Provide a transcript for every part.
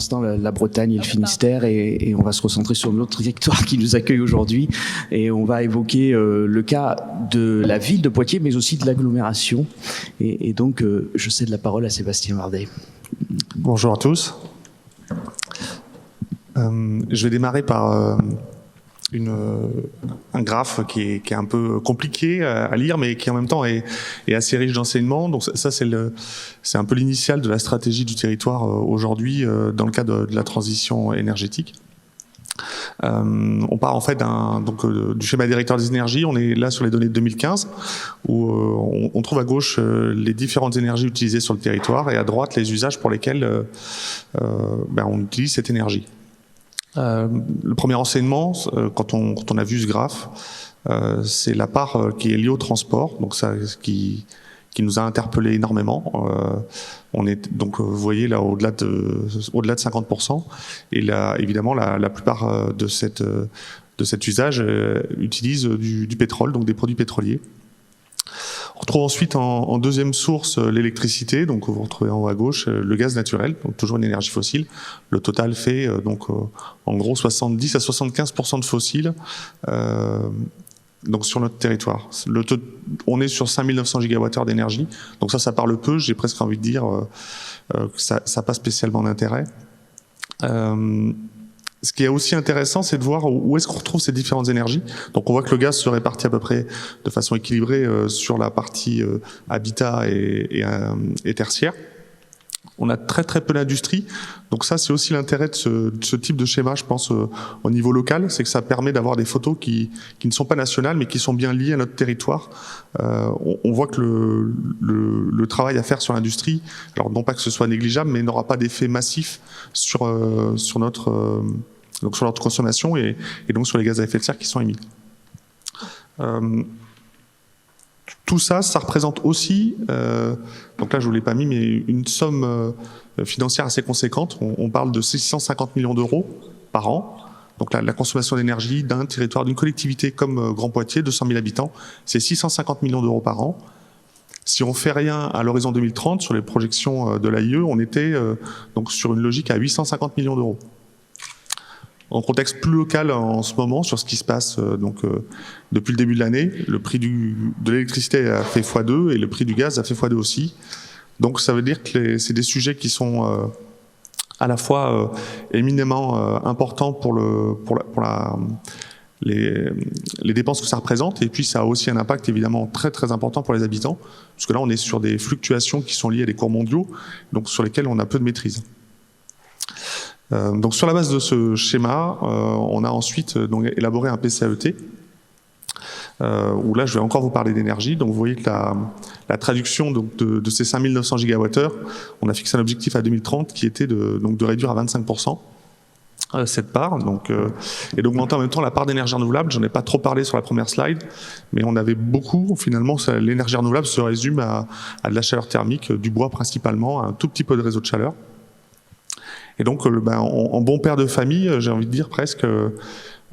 l'instant la Bretagne et le Finistère, et on va se recentrer sur notre territoire qui nous accueille aujourd'hui, et on va évoquer le cas de la ville de Poitiers, mais aussi de l'agglomération. Et donc, je cède la parole à Sébastien Vardet. Bonjour à tous. Je vais démarrer par un graphe qui est un peu compliqué à lire, mais qui en même temps est assez riche d'enseignements. Donc ça, c'est un peu l'initiale de la stratégie du territoire aujourd'hui dans le cadre de la transition énergétique. On part en fait du schéma directeur des énergies. On est là sur les données de 2015 où on trouve à gauche les différentes énergies utilisées sur le territoire et à droite les usages pour lesquels on utilise cette énergie. Le premier enseignement, quand on a vu ce graphe, c'est la part qui est liée au transport, donc ça qui nous a interpellé énormément. On est donc, vous voyez là au-delà de 50%, et là évidemment la plupart de cet usage utilise du pétrole, donc des produits pétroliers. On retrouve ensuite en deuxième source l'électricité, donc vous retrouvez en haut à gauche le gaz naturel, donc toujours une énergie fossile. Le total fait en gros 70 à 75% de fossiles donc sur notre territoire. On est sur 5900 gigawattheures d'énergie, donc ça parle peu, j'ai presque envie de dire que ça n'a pas spécialement d'intérêt. Ce qui est aussi intéressant, c'est de voir où est-ce qu'on retrouve ces différentes énergies. Donc on voit que le gaz se répartit à peu près de façon équilibrée sur la partie habitat et tertiaire. On a très très peu d'industrie. Donc ça, c'est aussi l'intérêt de ce type de schéma, je pense, au niveau local. C'est que ça permet d'avoir des photos qui ne sont pas nationales, mais qui sont bien liées à notre territoire. On voit que le travail à faire sur l'industrie, alors non pas que ce soit négligeable, mais n'aura pas d'effet massif sur notre consommation et donc sur les gaz à effet de serre qui sont émis. Tout ça représente aussi, donc là je ne vous l'ai pas mis, mais une somme financière assez conséquente. On parle de 650 millions d'euros par an. Donc la consommation d'énergie d'un territoire, d'une collectivité comme Grand Poitiers, 200 000 habitants, c'est 650 millions d'euros par an. Si on fait rien à l'horizon 2030, sur les projections de l'AIE, on était donc sur une logique à 850 millions d'euros. En contexte plus local en ce moment, sur ce qui se passe depuis le début de l'année, le prix de l'électricité a fait x2 et le prix du gaz a fait x2 aussi. Donc ça veut dire que c'est des sujets qui sont à la fois éminemment importants pour les dépenses que ça représente, et puis ça a aussi un impact évidemment très très important pour les habitants, parce que là on est sur des fluctuations qui sont liées à des cours mondiaux, donc sur lesquels on a peu de maîtrise. Donc sur la base de ce schéma, on a ensuite élaboré un PCAET, où là je vais encore vous parler d'énergie. Donc vous voyez que la traduction de ces 5900 gigawattheures, on a fixé un objectif à 2030 qui était de réduire à 25% cette part, et d'augmenter en même temps la part d'énergie renouvelable. J'en ai pas trop parlé sur la première slide, mais on avait beaucoup, finalement l'énergie renouvelable se résume à de la chaleur thermique, du bois principalement, un tout petit peu de réseau de chaleur. Et donc, en bon père de famille, j'ai envie de dire presque,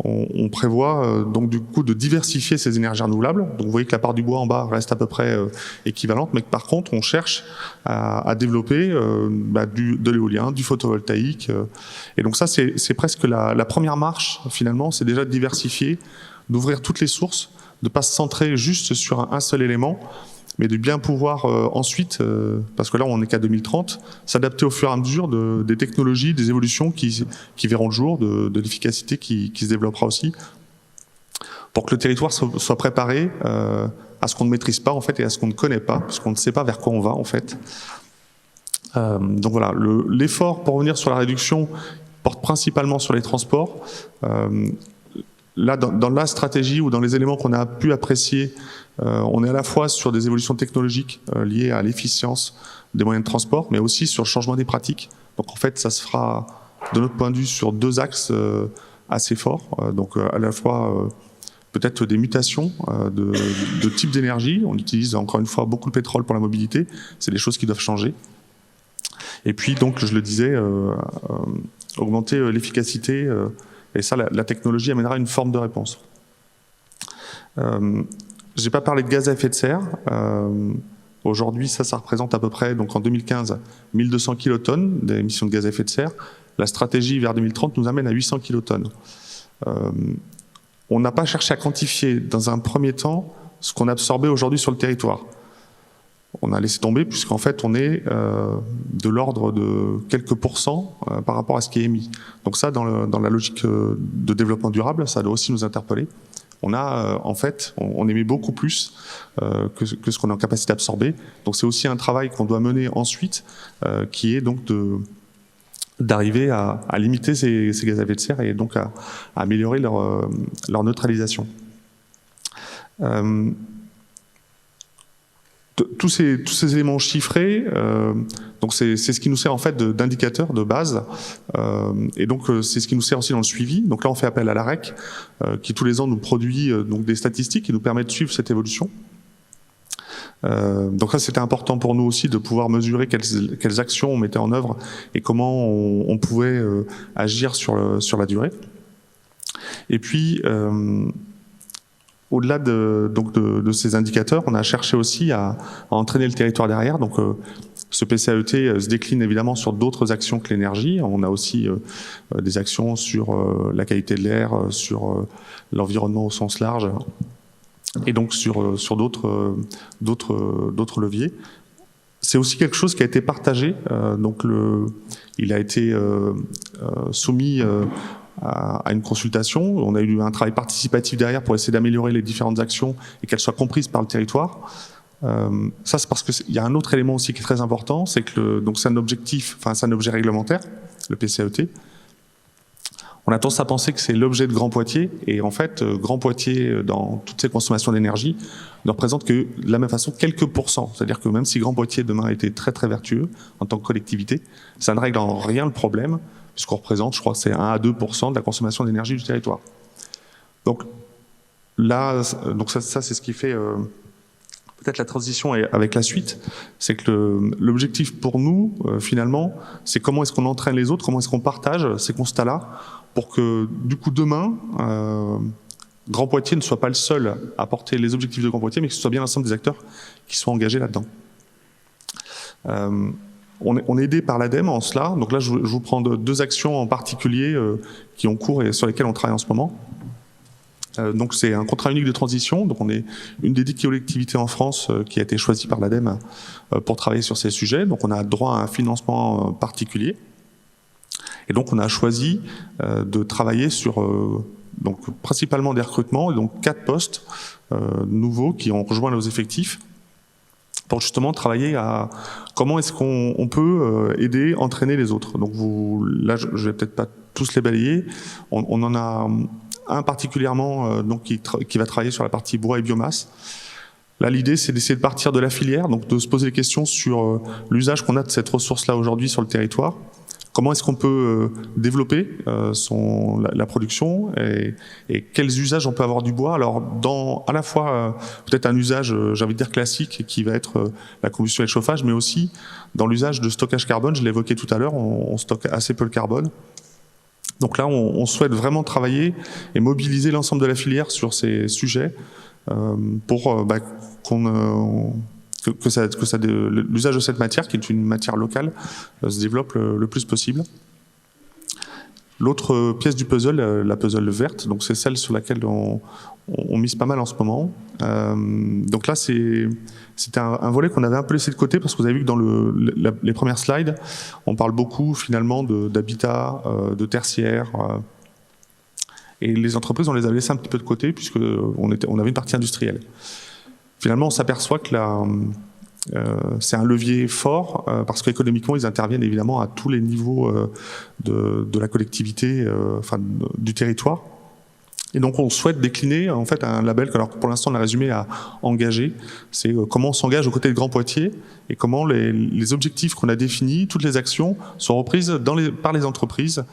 on prévoit donc du coup de diversifier ces énergies renouvelables. Donc, vous voyez que la part du bois en bas reste à peu près équivalente, mais que par contre, on cherche à développer de l'éolien, du photovoltaïque. Et donc ça, c'est presque la première marche finalement, c'est déjà de diversifier, d'ouvrir toutes les sources, de pas se centrer juste sur un seul élément, mais de bien pouvoir ensuite, parce que là on n'est qu'à 2030, s'adapter au fur et à mesure des technologies, des évolutions qui verront le jour, de l'efficacité qui se développera aussi, pour que le territoire soit préparé à ce qu'on ne maîtrise pas en fait et à ce qu'on ne connaît pas, parce qu'on ne sait pas vers quoi on va en fait. Donc voilà, l'effort pour revenir sur la réduction porte principalement sur les transports. Là, dans la stratégie ou dans les éléments qu'on a pu apprécier, on est à la fois sur des évolutions technologiques liées à l'efficience des moyens de transport, mais aussi sur le changement des pratiques. Donc en fait, ça se fera, de notre point de vue, sur deux axes assez forts. Donc à la fois peut-être des mutations de type d'énergie. On utilise encore une fois beaucoup de pétrole pour la mobilité. C'est des choses qui doivent changer. Et puis donc, je le disais, augmenter l'efficacité. Et ça, la technologie amènera une forme de réponse. Je n'ai pas parlé de gaz à effet de serre. Aujourd'hui, ça représente à peu près, donc en 2015, 1200 kilotonnes d'émissions de gaz à effet de serre. la stratégie vers 2030 nous amène à 800 kilotonnes. On n'a pas cherché à quantifier dans un premier temps ce qu'on absorbait aujourd'hui sur le territoire. On a laissé tomber puisqu'en fait on est de l'ordre de quelques pourcents par rapport à ce qui est émis. Donc ça, dans la logique de développement durable, ça doit aussi nous interpeller. On a en fait, on émet beaucoup plus que ce qu'on est en capacité d'absorber. Donc c'est aussi un travail qu'on doit mener ensuite, qui est donc d'arriver à limiter ces gaz à effet de serre et donc à améliorer leur neutralisation. Tous ces éléments chiffrés, donc c'est ce qui nous sert en fait d'indicateur de base, et donc c'est ce qui nous sert aussi dans le suivi. Donc là on fait appel à l'AREC, qui tous les ans nous produit donc des statistiques qui nous permettent de suivre cette évolution. Donc là c'était important pour nous aussi de pouvoir mesurer quelles actions on mettait en œuvre et comment on pouvait agir sur la durée. Et puis au-delà de ces indicateurs, on a cherché aussi à entraîner le territoire derrière. Donc, ce PCAET se décline évidemment sur d'autres actions que l'énergie. On a aussi des actions sur la qualité de l'air, sur l'environnement au sens large, et donc sur d'autres leviers. C'est aussi quelque chose qui a été partagé. Donc, il a été soumis à une consultation. On a eu un travail participatif derrière pour essayer d'améliorer les différentes actions et qu'elles soient comprises par le territoire. Ça, c'est parce qu'il y a un autre élément aussi qui est très important, c'est que donc c'est un objectif, enfin c'est un objet réglementaire, le PCAET. On a tendance à penser que c'est l'objet de Grand Poitiers, et en fait, Grand Poitiers, dans toutes ses consommations d'énergie, ne représente que de la même façon quelques pourcents. C'est-à-dire que même si Grand Poitiers demain était très très vertueux en tant que collectivité, ça ne règle en rien le problème, puisqu'on représente, je crois, c'est 1 à 2% de la consommation d'énergie du territoire. Donc là, ça c'est ce qui fait peut-être la transition avec la suite, c'est que l'objectif pour nous, finalement, c'est comment est-ce qu'on entraîne les autres, comment est-ce qu'on partage ces constats-là, pour que du coup demain, Grand Poitiers ne soit pas le seul à porter les objectifs de Grand Poitiers, mais que ce soit bien l'ensemble des acteurs qui soient engagés là-dedans. On est aidé par l'ADEME en cela. Donc là, je vous prends deux actions en particulier qui ont cours et sur lesquelles on travaille en ce moment. Donc c'est un contrat unique de transition. Donc on est une des 10 collectivités en France qui a été choisie par l'ADEME pour travailler sur ces sujets. Donc on a droit à un financement particulier. Et donc on a choisi de travailler sur donc principalement des recrutements, et donc 4 postes nouveaux qui ont rejoint nos effectifs, pour justement travailler à comment est-ce qu'on peut aider, entraîner les autres. Donc là, je vais peut-être pas tous les balayer. On en a un particulièrement donc qui va travailler sur la partie bois et biomasse. Là, l'idée, c'est d'essayer de partir de la filière, donc de se poser des questions sur l'usage qu'on a de cette ressource-là aujourd'hui sur le territoire. Comment est-ce qu'on peut développer la production et quels usages on peut avoir du bois. Alors, à la fois peut-être un usage, j'ai envie de dire classique, qui va être la combustion et le chauffage, mais aussi dans l'usage de stockage carbone. Je l'évoquais tout à l'heure, on stocke assez peu le carbone. Donc là, on souhaite vraiment travailler et mobiliser l'ensemble de la filière sur ces sujets pour que l'usage de cette matière, qui est une matière locale, se développe le plus possible. L'autre pièce du puzzle, la puzzle verte, donc c'est celle sur laquelle on mise pas mal en ce moment. Donc là, c'était un volet qu'on avait un peu laissé de côté, parce que vous avez vu que dans les premières slides, on parle beaucoup finalement d'habitat, de tertiaire, et les entreprises, on les avait laissées un petit peu de côté, puisqu'on avait une partie industrielle. Finalement, on s'aperçoit que c'est un levier fort, parce qu'économiquement, ils interviennent évidemment à tous les niveaux de la collectivité, du territoire. Et donc, on souhaite décliner en fait un label, alors pour l'instant, on a résumé à engager. C'est comment on s'engage aux côtés de Grand Poitiers et comment les objectifs qu'on a définis, toutes les actions, sont reprises par les entreprises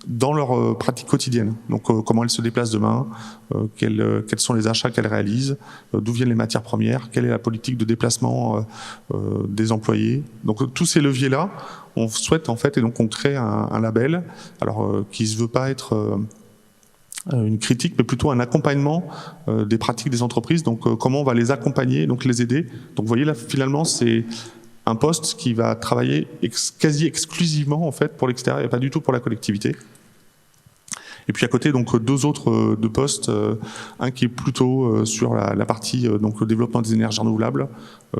dans leur pratique quotidienne. Donc, comment elles se déplacent demain, quels sont les achats qu'elles réalisent, d'où viennent les matières premières, quelle est la politique de déplacement des employés. Donc, tous ces leviers-là, on souhaite en fait, et donc on crée un label, alors qui ne se veut pas être une critique, mais plutôt un accompagnement des pratiques des entreprises. Donc, comment on va les accompagner, donc les aider. Donc, vous voyez là, finalement, c'est un poste qui va travailler quasi exclusivement en fait pour l'extérieur et pas du tout pour la collectivité. Et puis à côté, donc deux autres deux postes, un qui est plutôt sur la partie donc le développement des énergies renouvelables,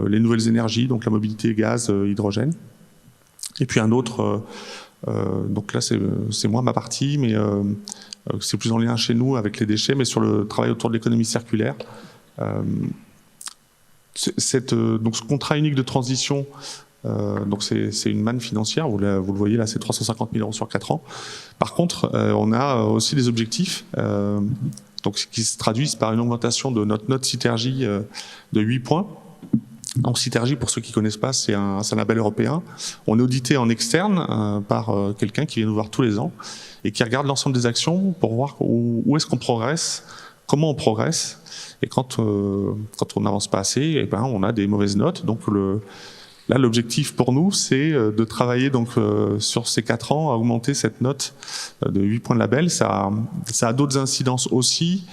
les nouvelles énergies, donc la mobilité gaz, hydrogène. Et puis un autre, donc là c'est moi ma partie, mais c'est plus en lien chez nous avec les déchets, mais sur le travail autour de l'économie circulaire. Donc ce contrat unique de transition, donc c'est une manne financière, vous le voyez là, c'est 350 000 € sur 4 ans. Par contre, on a aussi des objectifs donc, qui se traduisent par une augmentation de notre note Citergy de 8 points. Donc Citergy, pour ceux qui ne connaissent pas, c'est un label européen. On est audité en externe par quelqu'un qui vient nous voir tous les ans et qui regarde l'ensemble des actions pour voir où est-ce qu'on progresse, comment on progresse. Et quand on n'avance pas assez, eh ben, on a des mauvaises notes. Donc là, l'objectif pour nous, c'est de travailler donc sur ces 4 ans à augmenter cette note de 8 points de label. Ça a d'autres incidences aussi.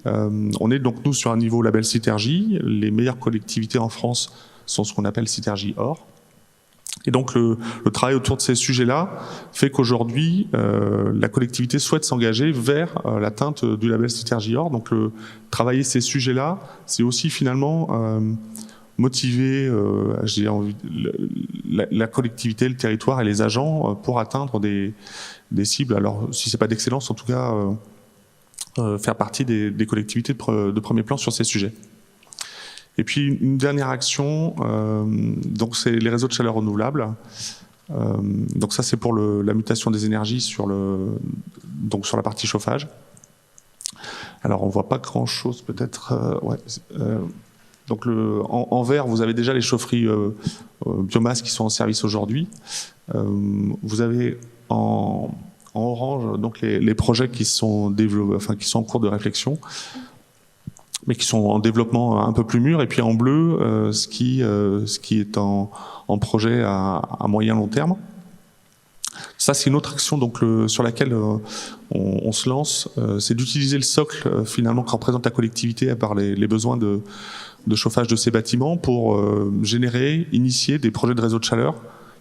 On est donc nous sur un niveau label Citergy. Les meilleures collectivités en France sont ce qu'on appelle Citergy Or. Et donc le travail autour de ces sujets-là fait qu'aujourd'hui, la collectivité souhaite s'engager vers l'atteinte du label Citergy Or. Donc travailler ces sujets-là, c'est aussi finalement motiver la collectivité, le territoire et les agents pour atteindre des cibles. Alors si c'est pas d'excellence, en tout cas faire partie des collectivités de premier plan sur ces sujets. Et puis une dernière action, donc c'est les réseaux de chaleur renouvelables. Donc ça c'est pour la mutation des énergies sur la partie chauffage. Alors on voit pas grand chose peut-être. Donc en vert vous avez déjà les chaufferies biomasse qui sont en service aujourd'hui. Vous avez en orange donc les projets qui sont développés, enfin qui sont en cours de réflexion, mais qui sont en développement un peu plus mûr, et puis en bleu, ce qui est en projet à moyen long terme. Ça, c'est une autre action donc, sur laquelle on se lance, c'est d'utiliser le socle finalement que représente la collectivité par les besoins de chauffage de ces bâtiments pour initier des projets de réseau de chaleur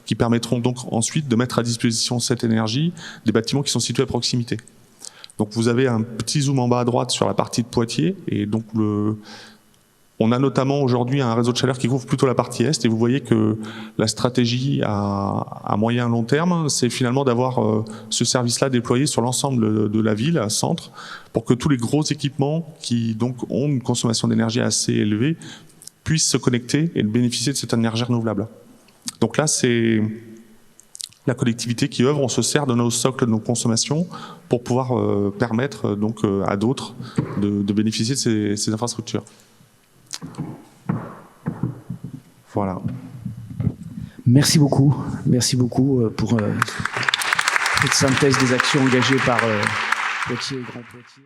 qui permettront donc ensuite de mettre à disposition cette énergie des bâtiments qui sont situés à proximité. Donc vous avez un petit zoom en bas à droite sur la partie de Poitiers, et donc on a notamment aujourd'hui un réseau de chaleur qui couvre plutôt la partie est, et vous voyez que la stratégie à moyen long terme, c'est finalement d'avoir ce service-là déployé sur l'ensemble de la ville, à centre, pour que tous les gros équipements qui donc ont une consommation d'énergie assez élevée puissent se connecter et bénéficier de cette énergie renouvelable. Donc là, c'est la collectivité qui œuvre, on se sert de nos socles de nos consommations pour pouvoir permettre donc à d'autres de bénéficier de ces infrastructures. Voilà. Merci beaucoup pour cette synthèse des actions engagées par Poitiers et Grand Poitiers.